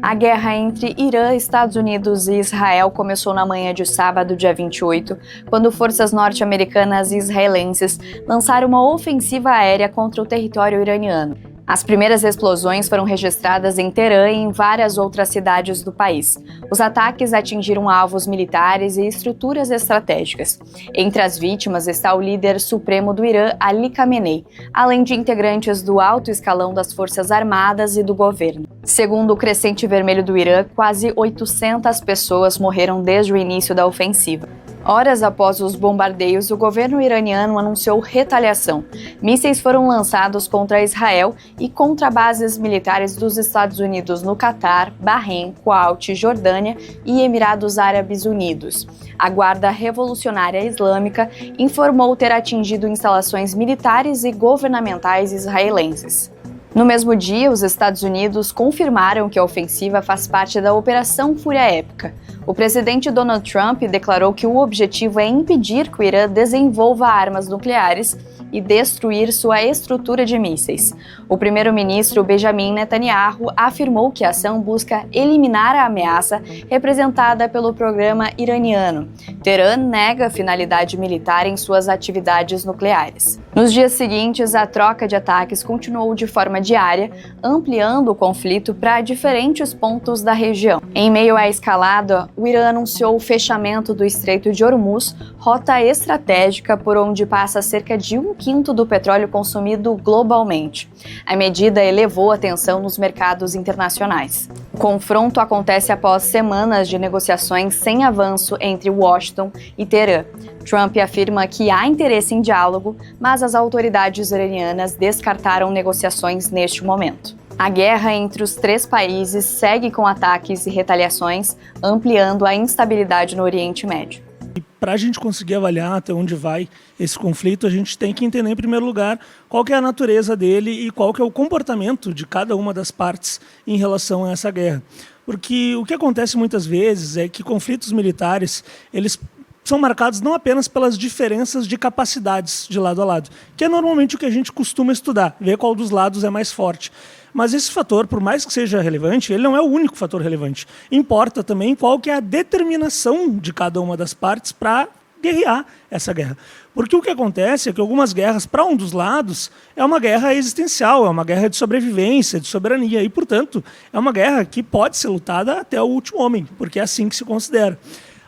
A guerra entre Irã, Estados Unidos e Israel começou na manhã de sábado, dia 28, quando forças norte-americanas e israelenses lançaram uma ofensiva aérea contra o território iraniano. As primeiras explosões foram registradas em Teherã e em várias outras cidades do país. Os ataques atingiram alvos militares e estruturas estratégicas. Entre as vítimas está o líder supremo do Irã, Ali Khamenei, além de integrantes do alto escalão das Forças Armadas e do governo. Segundo o Crescente Vermelho do Irã, quase 800 pessoas morreram desde o início da ofensiva. Horas após os bombardeios, o governo iraniano anunciou retaliação. Mísseis foram lançados contra Israel e contra bases militares dos Estados Unidos no Catar, Bahrein, Kuwait, Jordânia e Emirados Árabes Unidos. A Guarda Revolucionária Islâmica informou ter atingido instalações militares e governamentais israelenses. No mesmo dia, os Estados Unidos confirmaram que a ofensiva faz parte da Operação Fúria Épica. O presidente Donald Trump declarou que o objetivo é impedir que o Irã desenvolva armas nucleares e destruir sua estrutura de mísseis. O primeiro-ministro Benjamin Netanyahu afirmou que a ação busca eliminar a ameaça representada pelo programa iraniano. Teherã nega finalidade militar em suas atividades nucleares. Nos dias seguintes, a troca de ataques continuou de forma diária, ampliando o conflito para diferentes pontos da região. Em meio à escalada, o Irã anunciou o fechamento do Estreito de Hormuz, rota estratégica por onde passa cerca de 1/5 do petróleo consumido globalmente. A medida elevou a tensão nos mercados internacionais. O confronto acontece após semanas de negociações sem avanço entre Washington e Teherã. Trump afirma que há interesse em diálogo, mas as autoridades iranianas descartaram negociações neste momento. A guerra entre os três países segue com ataques e retaliações, ampliando a instabilidade no Oriente Médio. E para a gente conseguir avaliar até onde vai esse conflito, a gente tem que entender, em primeiro lugar, qual que é a natureza dele e qual que é o comportamento de cada uma das partes em relação a essa guerra. Porque o que acontece muitas vezes é que conflitos militares, eles são marcados não apenas pelas diferenças de capacidades de lado a lado, que é normalmente o que a gente costuma estudar, ver qual dos lados é mais forte. Mas esse fator, por mais que seja relevante, ele não é o único fator relevante. Importa também qual que é a determinação de cada uma das partes para guerrear essa guerra. Porque o que acontece é que algumas guerras, para um dos lados, é uma guerra existencial, é uma guerra de sobrevivência, de soberania, e, portanto, é uma guerra que pode ser lutada até o último homem, porque é assim que se considera.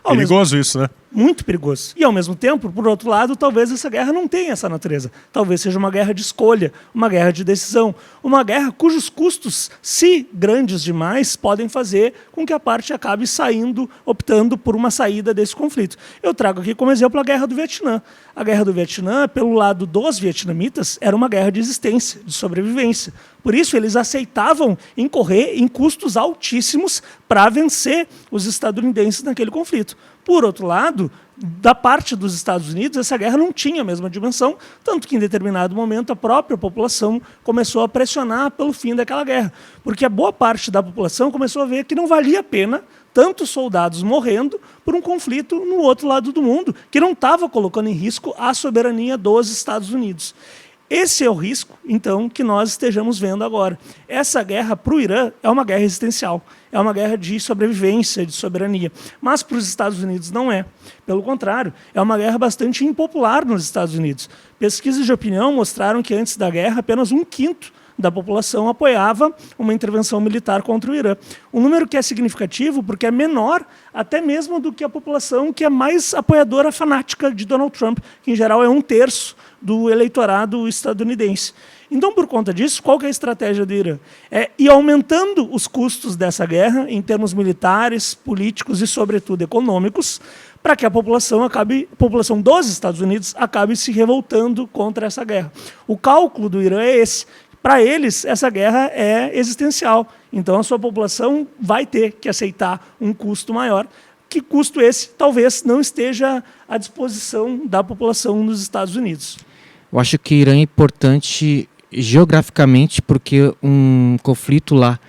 Perigoso isso, né? Muito perigoso. E, ao mesmo tempo, por outro lado, talvez essa guerra não tenha essa natureza. Talvez seja uma guerra de escolha, uma guerra de decisão, uma guerra cujos custos, se grandes demais, podem fazer com que a parte acabe saindo, optando por uma saída desse conflito. Eu trago aqui como exemplo a Guerra do Vietnã. A Guerra do Vietnã, pelo lado dos vietnamitas, era uma guerra de existência, de sobrevivência. Por isso, eles aceitavam incorrer em custos altíssimos para vencer os estadunidenses naquele conflito. Por outro lado, da parte dos Estados Unidos, essa guerra não tinha a mesma dimensão, tanto que em determinado momento a própria população começou a pressionar pelo fim daquela guerra, porque a boa parte da população começou a ver que não valia a pena tantos soldados morrendo por um conflito no outro lado do mundo, que não estava colocando em risco a soberania dos Estados Unidos. Esse é o risco, então, que nós estejamos vendo agora. Essa guerra para o Irã é uma guerra existencial, é uma guerra de sobrevivência, de soberania. Mas para os Estados Unidos não é. Pelo contrário, é uma guerra bastante impopular nos Estados Unidos. Pesquisas de opinião mostraram que antes da guerra apenas 1/5 da população apoiava uma intervenção militar contra o Irã. Um número que é significativo porque é menor até mesmo do que a população que é mais apoiadora fanática de Donald Trump, que em geral é 1/3 do eleitorado estadunidense. Então, por conta disso, qual que é a estratégia do Irã? É ir aumentando os custos dessa guerra em termos militares, políticos e, sobretudo, econômicos, para que a população dos Estados Unidos acabe se revoltando contra essa guerra. O cálculo do Irã é esse. Para eles, essa guerra é existencial. Então, a sua população vai ter que aceitar um custo maior. Que custo esse talvez não esteja à disposição da população nos Estados Unidos. Eu acho que Irã é importante geograficamente porque um conflito lá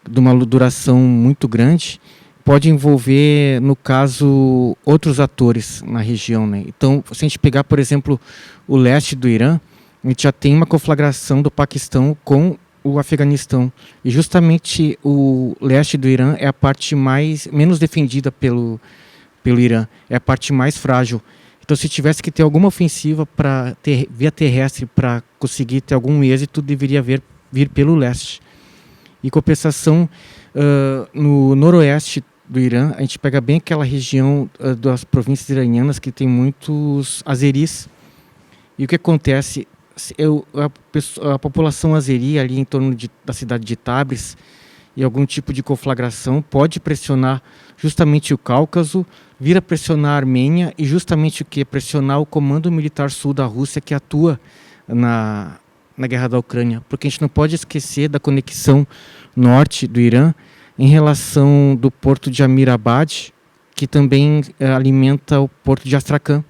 de uma duração muito grande pode envolver, no caso, outros atores na região, né? Então, se a gente pegar, por exemplo, o leste do Irã, a gente já tem uma conflagração do Paquistão com o Afeganistão. E justamente o leste do Irã é a parte menos defendida pelo Irã, é a parte mais frágil. Então, se tivesse que ter alguma ofensiva para ter via terrestre para conseguir ter algum êxito, deveria vir pelo leste. Em compensação, no noroeste do Irã, a gente pega bem aquela região das províncias iranianas que tem muitos azeris. E o que acontece? A população azeri ali em torno da cidade de Tabriz e algum tipo de conflagração pode pressionar justamente o Cáucaso, vir a pressionar a Armênia e justamente o que? Pressionar o Comando Militar Sul da Rússia que atua na guerra da Ucrânia. Porque a gente não pode esquecer da conexão norte do Irã em relação do porto de Amirabad, que também alimenta o porto de Astrakhan.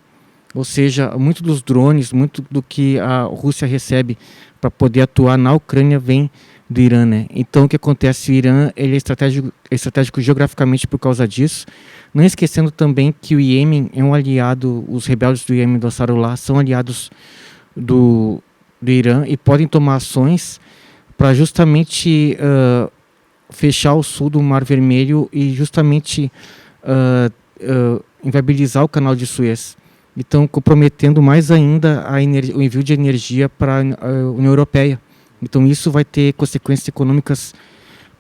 Ou seja, muito dos drones, muito do que a Rússia recebe para poder atuar na Ucrânia vem do Irã, né? Então, o que acontece? O Irã ele é estratégico geograficamente por causa disso. Não esquecendo também que o Iêmen é um aliado, os rebeldes do Iêmen do Ansarullah são aliados do Irã e podem tomar ações para justamente fechar o sul do Mar Vermelho e justamente inviabilizar o canal de Suez. Então, comprometendo mais ainda o envio de energia para a União Europeia. Então, isso vai ter consequências econômicas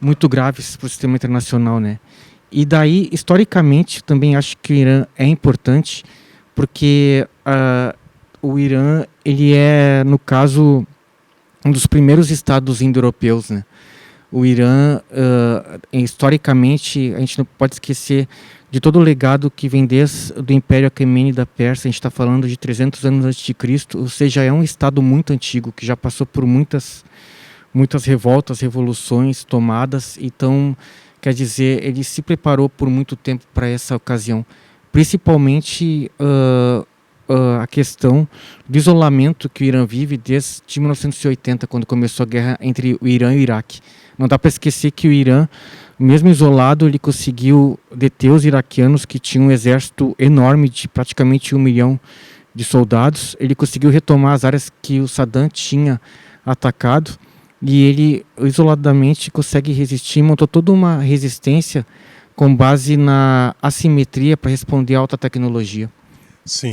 muito graves para o sistema internacional, né? E daí, historicamente, também acho que o Irã é importante, porque o Irã ele é, no caso, um dos primeiros estados indo-europeus, né? O Irã, historicamente, a gente não pode esquecer de todo o legado que vem desde do Império Aquemênida da Pérsia. A gente está falando de 300 anos antes de Cristo, ou seja, é um estado muito antigo, que já passou por muitas revoltas, revoluções, tomadas. Então, quer dizer, ele se preparou por muito tempo para essa ocasião. Principalmente a questão do isolamento que o Irã vive desde 1980, quando começou a guerra entre o Irã e o Iraque. Não dá para esquecer que o Irã, mesmo isolado, ele conseguiu deter os iraquianos, que tinham um exército enorme de praticamente 1 milhão de soldados. Ele conseguiu retomar as áreas que o Saddam tinha atacado e ele isoladamente consegue resistir, montou toda uma resistência com base na assimetria para responder à alta tecnologia. Sim.